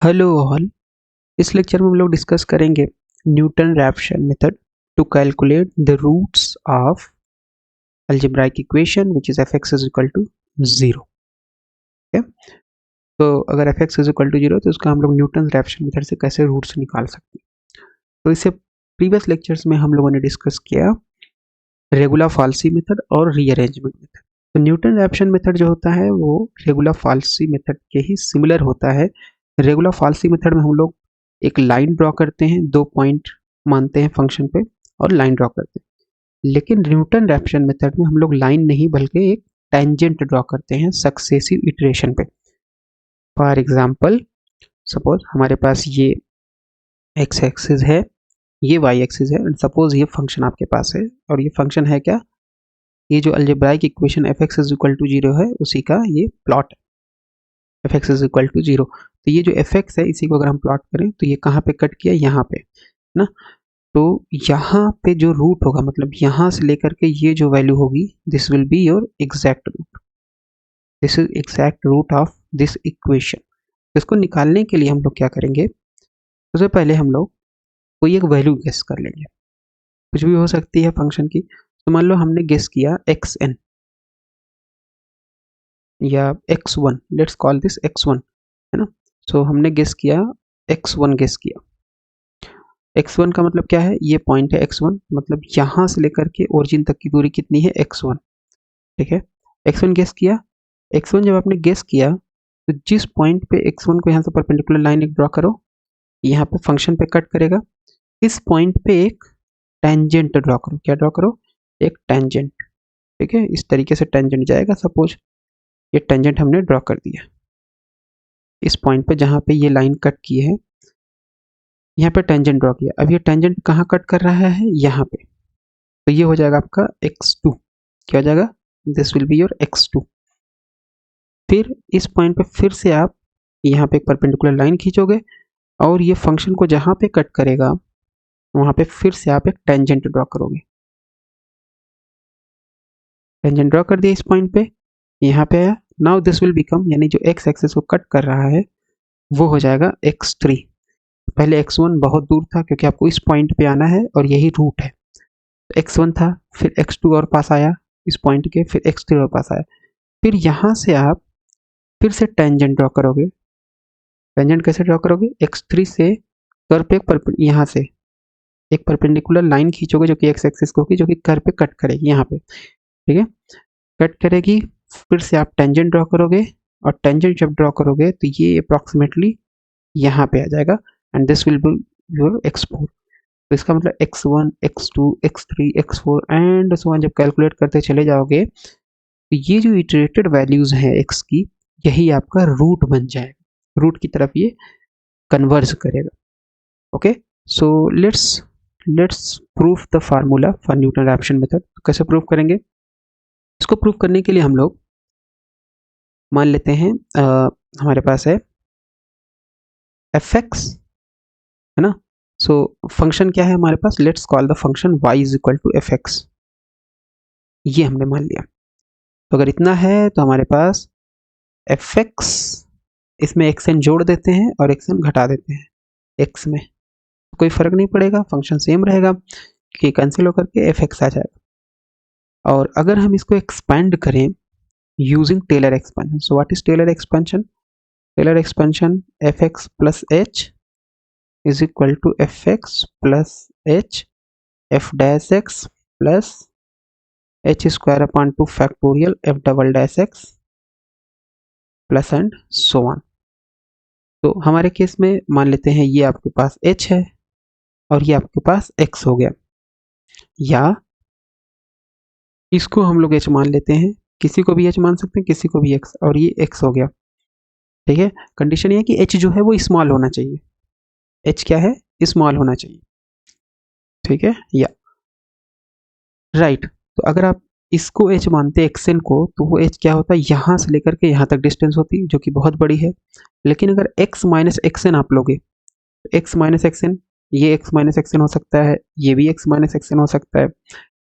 Hello all. इस lecture में हम लोग डिस्कस करेंगे Newton Raphson method to calculate the roots of algebraic equation which is fx is equal to 0। तो अगर fx इज इक्वल टू 0 तो उसका हम लोग न्यूटन रैप्शन मेथड से कैसे रूट्स निकाल सकते हैं। तो इससे प्रीवियस लेक्चर्स में हम लोगों ने डिस्कस किया रेगुलर फाल्सी मेथड और रीअरेंजमेंट मेथड। तो न्यूटन रैप्शन मेथड जो होता है वो रेगुलर फाल्सी मेथड के ही सिमिलर होता है। रेगुलर फाल्सी मेथड में हम लोग एक लाइन ड्रॉ करते हैं, 2 पॉइंट मानते हैं फंक्शन पे और लाइन ड्रॉ करते हैं। लेकिन न्यूटन रैप्शन मेथड में हम लोग लाइन नहीं बल्कि एक टेंजेंट ड्रॉ करते हैं सक्सेसिव इटरेशन पे। फॉर एग्जांपल सपोज हमारे पास ये एक्स एक्सिस है, ये वाई एक्सिस है एंड सपोज ये फंक्शन आपके पास है और ये फंक्शन है क्या, ये जो algebraic equation fx is equal to 0 है उसी का ये प्लॉट है, fx इज इक्वल टू 0। तो ये जो fx है इसी को अगर हम प्लॉट करें तो ये कहाँ पे कट किया, यहाँ पे ना। तो यहाँ पे जो रूट होगा मतलब यहाँ से लेकर के ये जो वैल्यू होगी this will be your exact root, this is exact root of this equation. इसको निकालने के लिए हम लोग क्या करेंगे, सबसे पहले हम लोग कोई एक वैल्यू गेस कर लेंगे, कुछ भी हो सकती है फंक्शन की। तो मान लो हमने गेस किया xn या x1, let's call this x1 है ना। सो हमने गेस किया x1, गेस किया x1 का मतलब क्या है, ये पॉइंट है x1, मतलब यहाँ से लेकर के ओरिजिन तक की दूरी कितनी है x1। ठीक है, x1 गेस किया। x1 जब आपने गेस किया तो जिस पॉइंट पे x1 को यहाँ से परपेंडिकुलर लाइन एक ड्रॉ करो, यहाँ पे फंक्शन पे कट करेगा, इस पॉइंट पे एक टेंजेंट ड्रॉ करो। क्या ड्रॉ करो, एक टेंजेंट। ठीक है, इस तरीके से टेंजेंट जाएगा। सपोज ये टेंजेंट हमने ड्रॉ कर दिया इस पॉइंट पे जहाँ पे ये लाइन कट की है, यहाँ पे टेंजेंट ड्रॉ किया। अब ये टेंजेंट कहाँ कट कर रहा है, यहाँ पे। तो ये हो जाएगा आपका x2। क्या हो जाएगा, this will be your x2। फिर इस पॉइंट पे फिर से आप यहाँ पे एक परपेंडिकुलर लाइन खींचोगे और ये फंक्शन को जहाँ पे कट करेगा वहाँ पे फिर से आप एक टेंजेंट ड्रॉ करोगे। टेंजेंट ड्रॉ कर दिया इस पॉइंट पे, यहाँ पे आया। नाउ दिस विल बिकम, यानी जो x एक्सिस को कट कर रहा है वो हो जाएगा x3। पहले x1 बहुत दूर था क्योंकि आपको इस पॉइंट पे आना है और यही रूट है। x1 था, फिर x2 और पास आया इस पॉइंट के, फिर x3 और पास आया। फिर यहाँ से आप फिर से टेंजेंट ड्रॉ करोगे। टेंजेंट कैसे ड्रॉ करोगे, x3 से कर्व पे यहाँ से एक परपेंडिकुलर लाइन खींचोगे जो कि x एक्सिस को होगी, जो कि कर्व पे कट करेगी यहाँ पे। ठीक है, कट करेगी, फिर से आप टेंजेंट ड्रॉ करोगे और टेंजेंट जब ड्रॉ करोगे तो ये अप्रॉक्सीमेटली यहाँ पे आ जाएगा and this will be your x4। तो इसका मतलब x1, x2, x3, x4 and so on जब कैलकुलेट करते चले जाओगे तो ये जो इटरेटेड वैल्यूज हैं x की, यही आपका रूट बन जाएगा, रूट की तरफ ये कन्वर्ज करेगा। Okay, so let's proof the formula for Newton Raphson method. कैसे प्रूफ करेंगे, इसको प्रूफ करने के लिए हम लोग मान लेते हैं हमारे पास है fx है ना। सो फंक्शन क्या है हमारे पास, let's call the function y is equal to fx, ये हमने मान लिया। तो अगर इतना है तो हमारे पास fx, इसमें xn जोड़ देते हैं और xn घटा देते हैं x में, तो कोई फर्क नहीं पड़ेगा, फंक्शन सेम रहेगा कि कैंसिल होकर के fx आ जाएगा। और अगर हम इसको एक्सपेंड करें using Taylor expansion, so what is Taylor expansion, Taylor expansion fx plus h is equal to fx plus h f dash x plus h square upon 2 factorial f double dash x plus and so on। तो हमारे case में मान लेते हैं ये आपके पास h है और ये आपके पास x हो गया, या इसको हम लोग h मान लेते हैं, किसी को भी h मान सकते हैं, किसी को भी x, और ये x हो गया। ठीक है, कंडीशन ये है कि h जो है वो स्मॉल होना चाहिए, h क्या है, स्मॉल होना चाहिए। ठीक है, या राइट। तो अगर आप इसको h मानते xn को, तो वो h क्या होता है, यहाँ से लेकर के यहाँ तक डिस्टेंस होती है जो कि बहुत बड़ी है। लेकिन अगर x माइनस xn आप लोगे तो x माइनस xn, ये x माइनस xn हो सकता है, ये भी x माइनस xn हो सकता है,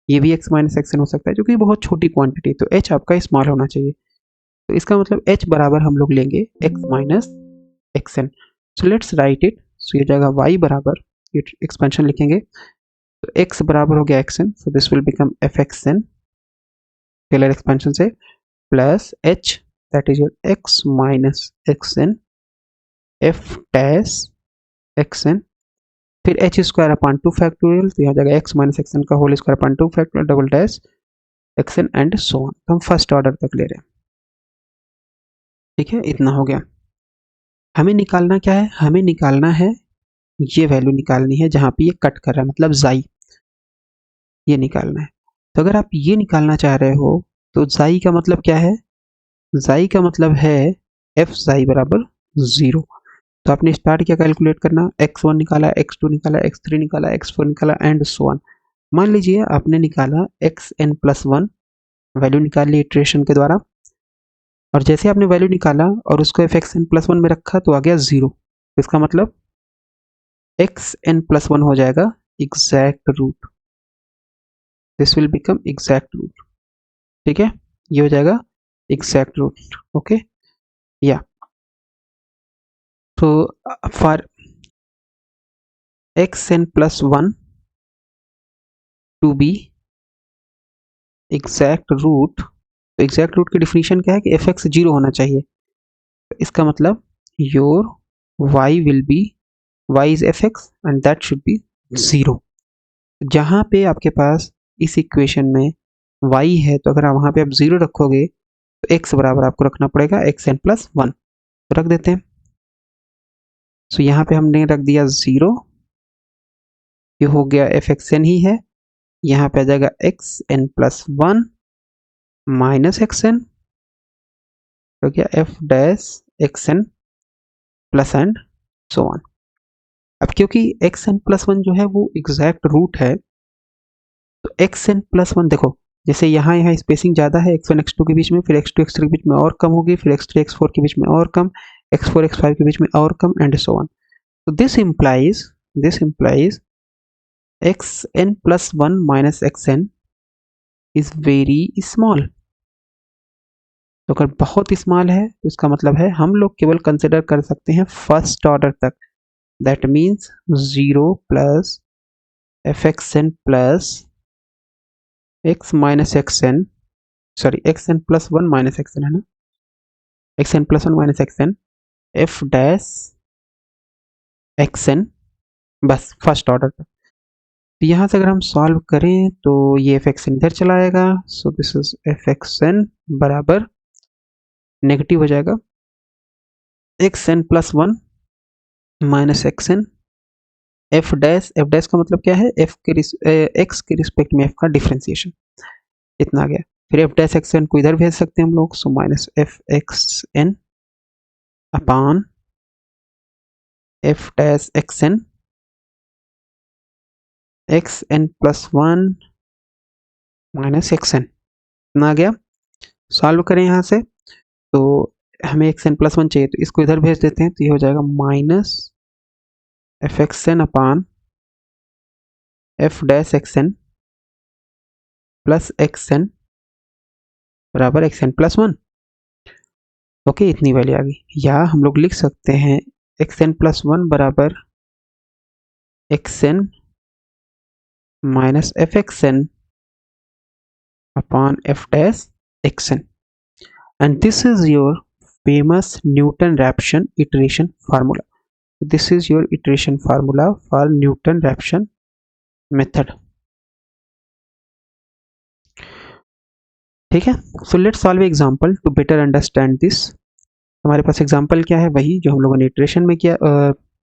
ये भी x माइनस xn हो सकता है, जो कि बहुत छोटी क्वांटिटी, तो h आपका स्मॉल होना चाहिए। तो इसका मतलब h बराबर हम लोग लेंगे x minus xn। So let's write it. So ये जाएगा y बराबर, ये एक्सपेंशन लिखेंगे तो x बराबर हो गया xn, so this will become fxn Taylor expansion से, plus h that is your x minus xn f dash xn, फिर एच स्क्वायर अपॉन 2 फैक्टोरियल, तो यहाँ जाएगा x माइनस एक्स एन का whole square upon 2 factorial double dash x N and so on. तो हम first order तक ले रहे हैं। ठीक है, इतना हो गया। हमें निकालना क्या है, हमें निकालना है ये वैल्यू निकालनी है जहाँ पे ये कट कर रहा है, मतलब जाई, ये निकालना है। तो अगर आप ये निकालना चाह रहे हो तो जाई का मतलब क्या है, जाई का मतलब है एफ जाई बराबर 0। तो आपने स्टार्ट किया कैलकुलेट करना, x1 निकाला, x2 निकाला, x3 निकाला, x4 निकाला एंड सो ऑन। मान लीजिए आपने निकाला xn+1 वैल्यू निकाल ली इटरेशन के द्वारा, और जैसे आपने वैल्यू निकाला और उसको fxn+1 में रखा तो आ गया 0। इसका मतलब xn+1 हो जाएगा exact root, this will become exact root. ठीक है, ये हो जाएगा एग्जैक्ट रूट। ओके, या तो for xn+1 to be exact root, तो एग्जैक्ट रूट की डिफिनीशन क्या है कि fx 0 होना चाहिए। तो इसका मतलब your y will be, y is fx and that should be 0। जहाँ पे आपके पास इस इक्वेशन में y है, तो अगर आप वहाँ पे आप 0 रखोगे तो x बराबर आपको रखना पड़ेगा xn+1, तो रख देते हैं। सो यहाँ पे हमने रख दिया 0, ये हो गया fxn ही है, यहाँ पे आ जाएगा xn+1 माइनस xn, तो क्या f dash xn plus and so on. अब क्योंकि xn+1 जो है वो एग्जैक्ट रूट है, तो xn+1 देखो, जैसे यहाँ यहाँ स्पेसिंग ज़्यादा है x1 x2 के बीच में, फिर x2 x3 के बीच में और कम होगी, फिर x3 x4 के बीच में और कम, x4 x5 के बीच में और कम एंड सो ऑन। तो this implies xn+1 minus xn is very small. तो अगर बहुत स्मॉल है तो इसका मतलब है हम लोग केवल कंसिडर कर सकते हैं फर्स्ट ऑर्डर तक, that means 0 plus fxn plus x minus xn, sorry xn+1 minus xn है ना, xn+1 minus xn f dash xn, बस फर्स्ट ऑर्डर तक। तो यहाँ से अगर हम सॉल्व करें तो ये fxn इधर चला आएगा, सो दिस इज fxn बराबर नेगेटिव हो जाएगा xn+1 minus xn F dash का मतलब क्या है, एक्स के रिस्पेक्ट में एफ का डिफ्रेंसिएशन, इतना आ गया। फिर एफ डैश एक्स एन को इधर भेज सकते हैं हम लोग, so minus F x N upon F dash x n minus x n, इतना आ गया। सॉल्व करें यहाँ से तो हमें xn+1 चाहिए, तो इसको इधर भेज देते हैं, तो ये हो जाएगा minus F x N upon F dash x N plus X N बराबर xn+1। ओके, इतनी वैल्यू आ गई। या हम लोग लिख सकते हैं xn+1 बराबर xn minus F x N upon F dash x N, and this is your famous Newton-Raphson iteration formula. This is your iteration formula for Newton-Raphson method. ठीक है, so let's solve example to better understand this. हमारे पास example क्या है, वही जो हम लोगों ने इटरेशन में किया,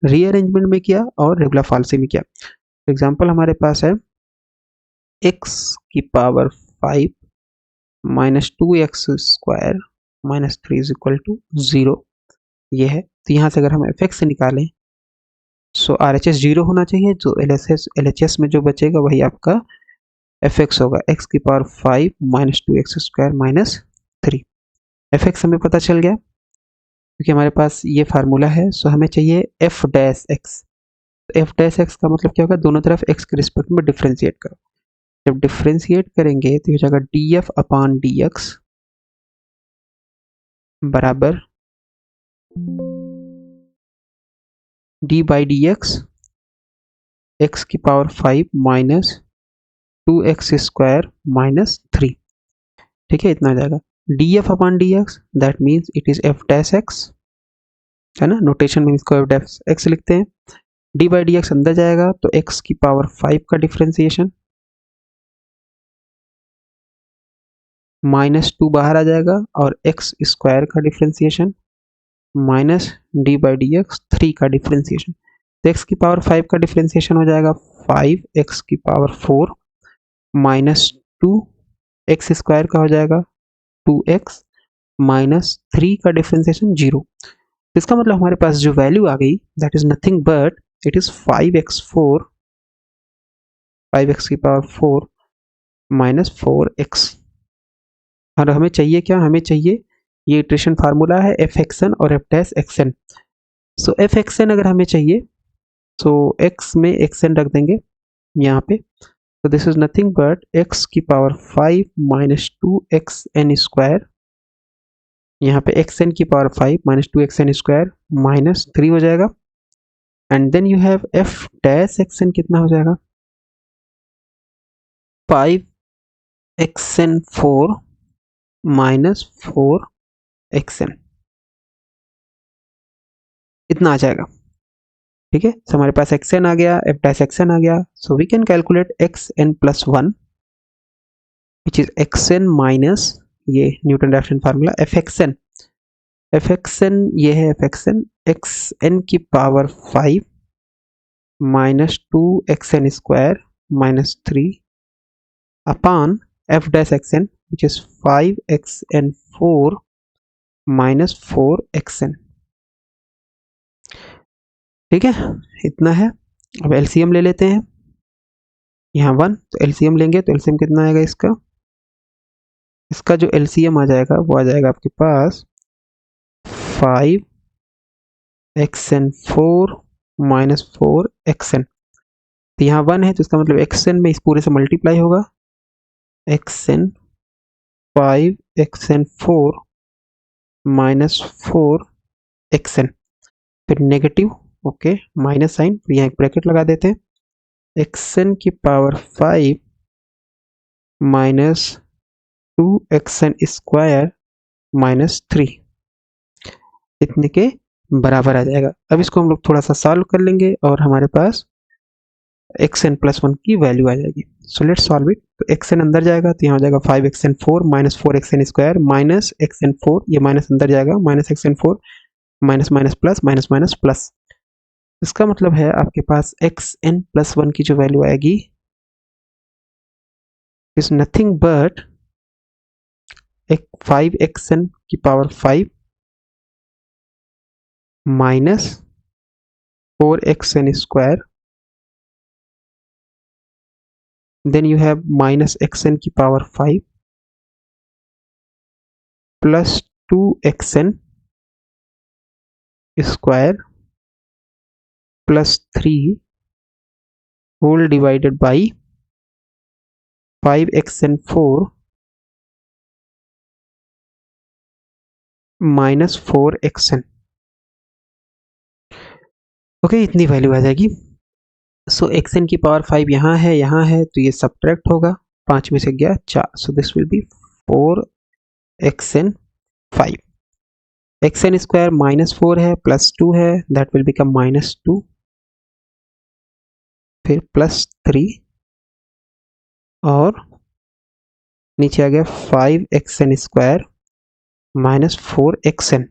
रीअरेंजमेंट में किया और रेगुलर फाल्सी में किया। एग्जाम्पल हमारे पास है x की power 5 minus 2x² minus 3 is equal to 0, ये है। तो यहाँ से अगर हम एफ एक्स से निकालें, सो आर एच एस 0 होना चाहिए, जो एल एच एस में जो बचेगा वही आपका एफ एक्स होगा, x की power 5 minus 2x² minus 3। F x हमें पता चल गया क्योंकि हमारे पास ये फार्मूला है। सो हमें चाहिए F dash x, F dash x का मतलब क्या होगा, दोनों तरफ x के रिस्पेक्ट में डिफ्रेंशिएट करो। जब डिफ्रेंशिएट करेंगे तो हो जाएगा D F upon D x बराबर डी बाई डी एक्स की power 5 minus 2x square minus 3। ठीक है, इतना हो जाएगा D F upon D x, that means it is F dash x, है ना, नोटेशन में इसको एफ डैश एक्स लिखते हैं। डी बाई डी एक्स अंदर जाएगा तो x की पावर 5 का डिफ्रेंसिएशन माइनस 2 बाहर आ जाएगा और x स्क्वायर का differentiation minus D by D x 3 का डिफ्रेंसिएशन। तो x की पावर 5 का डिफ्रेंसिएशन हो जाएगा 5x की पावर 4 माइनस 2, एक्स स्क्वायर का हो जाएगा 2x माइनस 3 का डिफ्रेंसिएशन 0। इसका मतलब हमारे पास जो वैल्यू आ गई that is nothing but it is 5x4, 5x की पावर 4 माइनस 4x। और हमें चाहिए क्या, हमें चाहिए ये इटरेशन फार्मूला है एफ एक्सन और एफ डैश एक्सन। सो एफ एक्सन अगर हमें चाहिए तो x में एक्सन रख देंगे यहाँ पे, तो this is nothing but x की पावर 5 माइनस 2xn स्क्वायर, यहाँ पे xn की power 5 minus 2xn square minus 3 हो जाएगा। And then you have F dash X N, कितना हो जाएगा 5xn4 माइनस 4xn, इतना आ जाएगा। ठीक है, तो हमारे पास xn आ गया, f डैश xn आ गया। So we can calculate xn plus 1 which is xn minus ये Newton Raphson formula fxn, fxn ये है fxn, xn की power 5 minus 2xn square minus 3 upon f dash xn which is 5xn4 minus 4xn। ठीक है, इतना है। अब LCM ले लेते हैं, यहाँ 1, तो एलसीएम लेंगे तो एलसीएम कितना आएगा इसका, इसका जो एलसीएम आ जाएगा वो आ जाएगा आपके पास 5xn4 माइनस 4xn। तो यहाँ 1 है तो इसका मतलब xn में इस पूरे से मल्टीप्लाई होगा, xn 5xn4 माइनस 4xn, फिर नेगेटिव, ओके, माइनस साइन, तो यहाँ एक ब्रैकेट लगा देते हैं, xn की power 5 minus 2xn square minus 3 इतने के बराबर आ जाएगा। अब इसको हम लोग थोड़ा सा सॉल्व कर लेंगे और हमारे पास xn प्लस 1 की वैल्यू आ जाएगी। So let's solve it. तो xn अंदर जाएगा तो यहाँ हो जाएगा 5xn4 minus 4xn square minus xn4, ये माइनस अंदर जाएगा, minus xn4 minus minus plus minus minus plus. इसका मतलब है आपके पास xn प्लस 1 की जो वैल्यू आएगी इज नथिंग बट 5xn की power 5 minus 4xn square, then you have minus xn की power 5 plus 2xn square plus 3 whole divided by 5xn4 minus 4xn। Okay, इतनी वैल्यू आ जाएगी। सो xn की power 5 यहाँ है तो ये सब्ट्रैक्ट होगा, 5 में से गया 4, सो this will B 4xn 5, xn square minus 4 है प्लस 2 है, दैट विल बिकम माइनस 2, फिर प्लस 3 और नीचे आ गया 5xn स्क्वायर माइनस 4xn,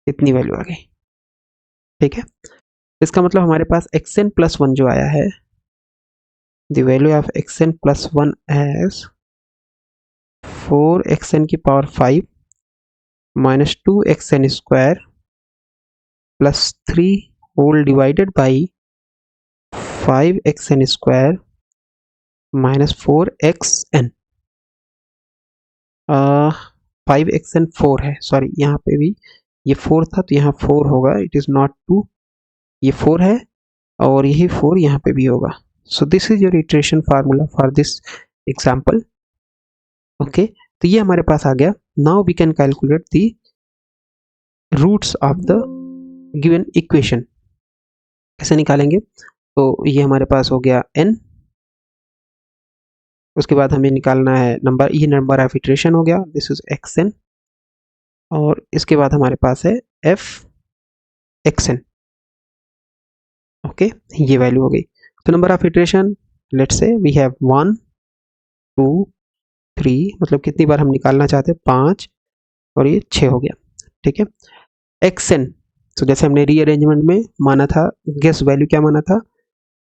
इतनी वैल्यू आ गई। ठीक है, इसका मतलब हमारे पास xn प्लस 1 जो आया है, the value of xn plus 1 as 4xn की power 5 minus 2xn square plus 3 whole divided by 5xn square minus 4xn। 5xn 4 है, सॉरी यहाँ पे भी ये 4 था तो यहाँ 4 होगा, इट इज नॉट 2, ये 4 है और यही 4 यहाँ पे भी होगा। So this is your iteration formula for this example. Okay, तो ये हमारे पास आ गया। Now we can calculate the roots of the given equation. कैसे निकालेंगे? तो ये हमारे पास हो गया n, उसके बाद हमें निकालना है नंबर, ये नंबर ऑफ इटरेशन हो गया, दिस इज xn, और इसके बाद हमारे पास है f xn। ओके, ये वैल्यू हो गई। तो number of iteration let's say we have 1 2 3, मतलब कितनी बार हम निकालना चाहते हैं 5, और ये 6 हो गया। ठीक है, xn, तो जैसे हमने रीअरेंजमेंट में माना था, गेस वैल्यू क्या माना था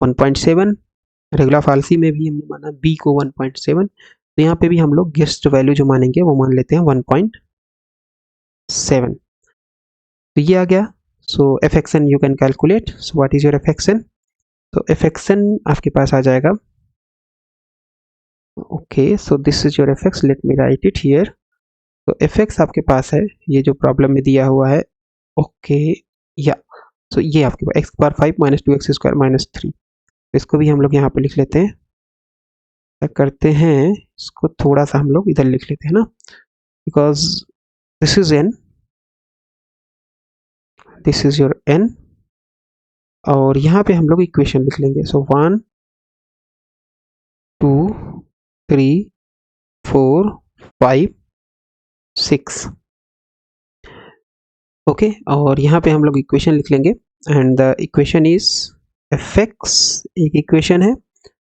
1.7, रेगुलर फाल्सी में भी हमने माना b को 1.7, तो यहाँ पे भी हम लोग गेस्ट वैल्यू जो मानेंगे वो मान लेते हैं 1.7। तो ये आ गया। सो fxn you can calculate. So what is your fxn? तो fxn आपके पास आ जाएगा, okay, so this is your fx, let me right it here. तो fx आपके पास है, ये जो प्रॉब्लम में दिया हुआ है, ओके, या सो ये आपके पास x power 5 minus 2x square minus 3, इसको भी हम लोग यहाँ पे लिख लेते हैं। क्या करते हैं, इसको थोड़ा सा हम लोग इधर लिख लेते हैं ना, because this is n, this is your n, और यहाँ पे हम लोग इक्वेशन लिख लेंगे। सो 1 2 3 4 5 6, ओके, और यहाँ पे हम लोग इक्वेशन लिख लेंगे, and the equation is fx, एक इक्वेशन है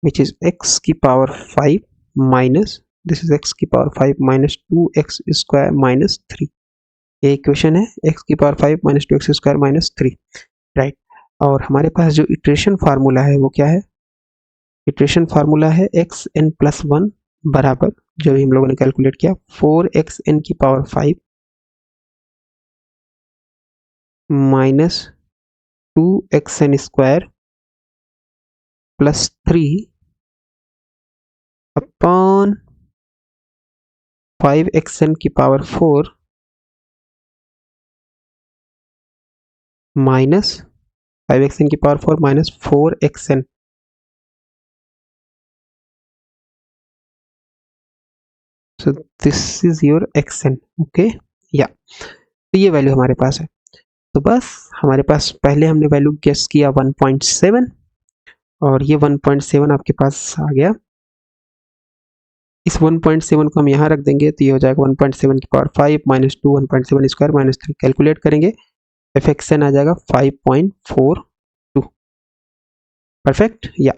विच इज x की power 5 minus, this is x की power 5 minus 2x square minus 3, ये इक्वेशन है x की power 5 minus 2x square minus 3, right. और हमारे पास जो इटरेशन फार्मूला है वो क्या है? इटरेशन फार्मूला है xn प्लस 1 बराबर, जो भी हम लोगों ने कैलकुलेट किया, 4xn की power 5 minus 2xn square plus 3 upon 5xn की पावर 4 माइनस 5xn की power 4 minus 4xn। So this is your xn, okay, या तो ये वैल्यू हमारे पास है। तो बस हमारे पास पहले हमने वैल्यू गेस किया 1.7, और ये 1.7 आपके पास आ गया। इस 1.7 को हम यहाँ रख देंगे, तो ये हो जाएगा 1.7 की power 5 minus 2 1.7 square minus 3, calculate करेंगे fxn आ जाएगा 5.42, परफेक्ट, या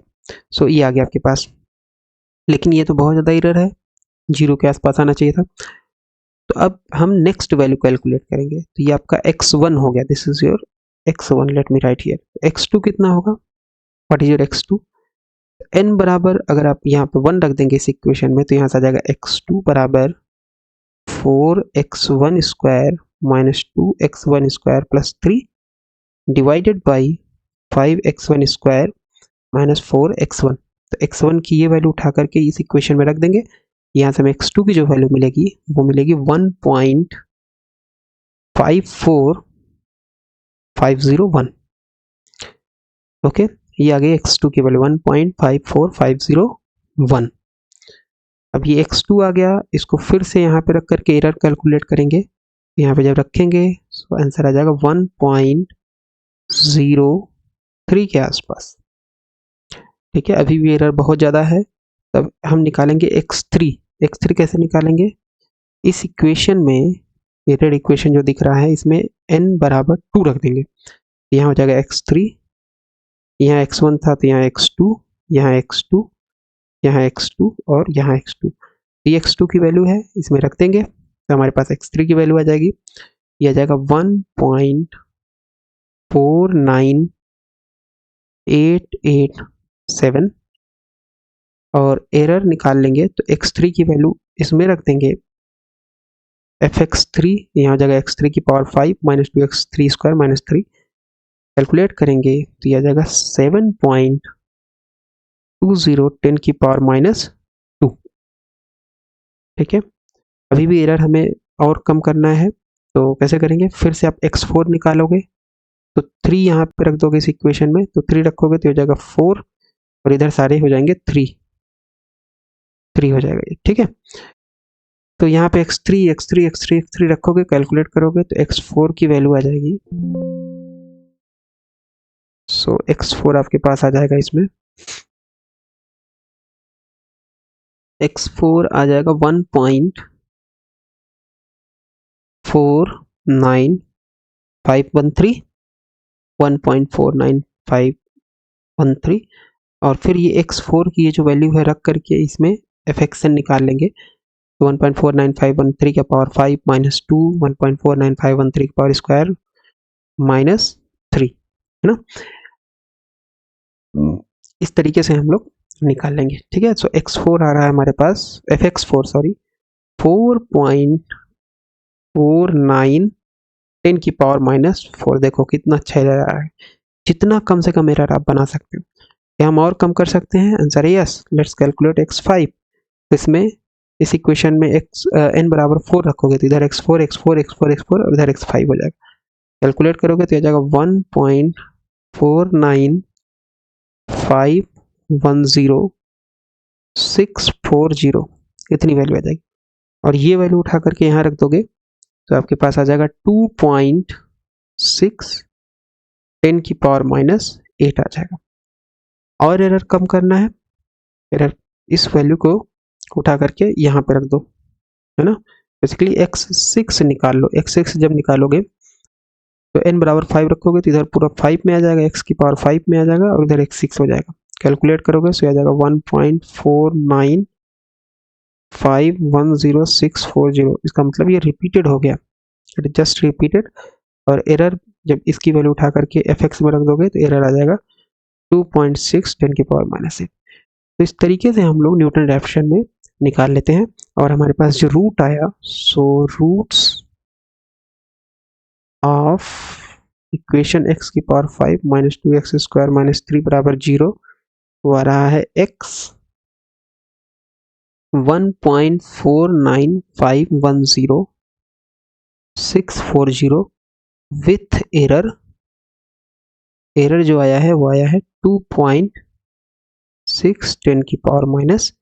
सो ये आ गया आपके पास। लेकिन ये तो बहुत ज़्यादा एरर है, 0 के आसपास आना चाहिए था। तो अब हम नेक्स्ट वैल्यू कैलकुलेट करेंगे, तो ये आपका x1 हो गया, this is your x1, let me right here. x2 कितना होगा, what is your x2? n बराबर, अगर आप यहाँ पे 1 रख देंगे इस इक्वेशन में, तो यहाँ से आ जाएगा x2 बराबर 4x1 square minus 2x1 square plus 3 divided by 5x1 square minus 4x1। तो x1 की ये वैल्यू उठा करके इस इक्वेशन में रख देंगे, यहाँ से हमें x2 की जो वैल्यू मिलेगी वो मिलेगी 1.54501, ओके, ये आ गई x2 की वैल्यू 1.54501। अब ये x2 आ गया, इसको फिर से यहाँ पे रख करके एरर कैलकुलेट करेंगे, यहाँ पे जब रखेंगे तो आंसर आ जाएगा 1.03 के आसपास। ठीक है, अभी भी एरर बहुत ज़्यादा है। तब हम निकालेंगे x3। x3 कैसे निकालेंगे? इस इक्वेशन में, एरर इक्वेशन जो दिख रहा है, इसमें n बराबर 2 रख देंगे, यहाँ हो जाएगा x3, यहाँ x1 था तो यहाँ x2, यहाँ x2, यहाँ x2 और यहाँ x2, ये x2 की वैल्यू है, इसमें रख देंगे तो हमारे पास x3 की वैल्यू आ जाएगी, ये आ जाएगा 1.49887, और एरर निकाल लेंगे तो x3 की वैल्यू इसमें रख देंगे, fx3, यहाँ हो जाएगा x3 की power 5 minus 2x3 square minus 3, calculate करेंगे तो यह आ जाएगा 7.2010 की पावर माइनस 2। ठीक है, अभी भी एरर हमें और कम करना है, तो कैसे करेंगे? फिर से आप x4 निकालोगे तो 3 यहाँ पे रख दोगे इस इक्वेशन में, तो 3 रखोगे तो हो जाएगा 4, और इधर सारे हो जाएंगे 3 हो जाएगा ये। ठीक है, तो यहाँ पे x3 x3 x3 x3 रखोगे, कैलकुलेट करोगे तो x4 की वैल्यू आ जाएगी सो x4 आपके पास आ जाएगा, इसमें x4 आ जाएगा 1.49513, 1.49513, और फिर ये x4 की ये जो वैल्यू है रख करके इसमें एफएक्सन निकाल लेंगे। तो 1.49513 का पावर 5 माइनस 2, 1.49513 का पावर स्क्वायर माइनस 3, है ना। इस तरीके से हम लोग निकाल लेंगे, ठीक है। सो x4 आ रहा है हमारे पास, fx4 सॉरी 4.49 10 की पावर माइनस 4। देखो कितना अच्छा एरर आ रहा है, जितना कम से कम एरर आप बना सकते हो। क्या हम और कम कर सकते हैं? आंसर है यस। Let's calculate x5। इसमें इस इक्वेशन में n बराबर 4 रखोगे तो इधर x4 x4 x4 x4 और इधर x5 हो जाएगा। कैलकुलेट करोगे तो आ जाएगा 1.49510,640, इतनी वैल्यू आ जाएगी। और ये वैल्यू उठा करके यहाँ रख दोगे तो आपके पास आ जाएगा 2.6 10 की पावर माइनस 8 आ जाएगा। और एरर कम करना है, एरर इस वैल्यू को उठा करके यहाँ पे रख दो, है ना। बेसिकली x6 निकाल लो। x6 जब निकालोगे तो n बराबर 5 रखोगे तो इधर पूरा 5 में आ जाएगा, x की पावर 5 में आ जाएगा और इधर x6 हो जाएगा। कैलकुलेट करोगे तो आ जाएगा 1.49510640। इसका मतलब ये रिपीटेड हो गया, इट जस्ट रिपीटेड। और एरर जब इसकी वैल्यू उठा करके fx में रख दोगे तो एरर आ जाएगा 2.6 10 की पावर माइनस 8। तो इस तरीके से हम लोग न्यूटन रैप्शन में निकाल लेते हैं। और हमारे पास जो रूट आया, so roots of equation x की power 5 minus 2x square minus 3 बराबर 0, वो आ रहा है x 1.49510640 विथ एरर। एरर जो आया है वो आया है 2.6 10 की पावर माइनस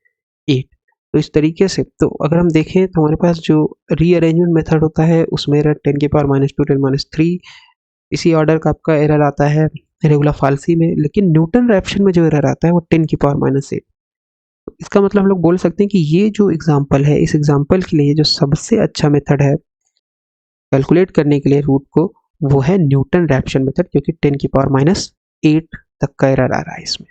8। तो इस तरीके से, तो अगर हम देखें तो हमारे पास जो रीअरेंजमेंट मेथड होता है उसमें एरर 10 की पावर माइनस 2 10 माइनस 3 इसी ऑर्डर का आपका एरर आता है रेगुलर फाल्सी में। लेकिन न्यूटन रैप्शन में जो एरर आता है वो 10 की पावर माइनस 8। तो इसका मतलब हम लोग बोल सकते हैं कि ये जो एग्जाम्पल है, इस एग्जाम्पल के लिए जो सबसे अच्छा मेथड है कैलकुलेट करने के लिए रूट को, वो है न्यूटन रैप्शन मेथड, क्योंकि 10 की पावर माइनस 8 तक का एरर आ रहा है इसमें।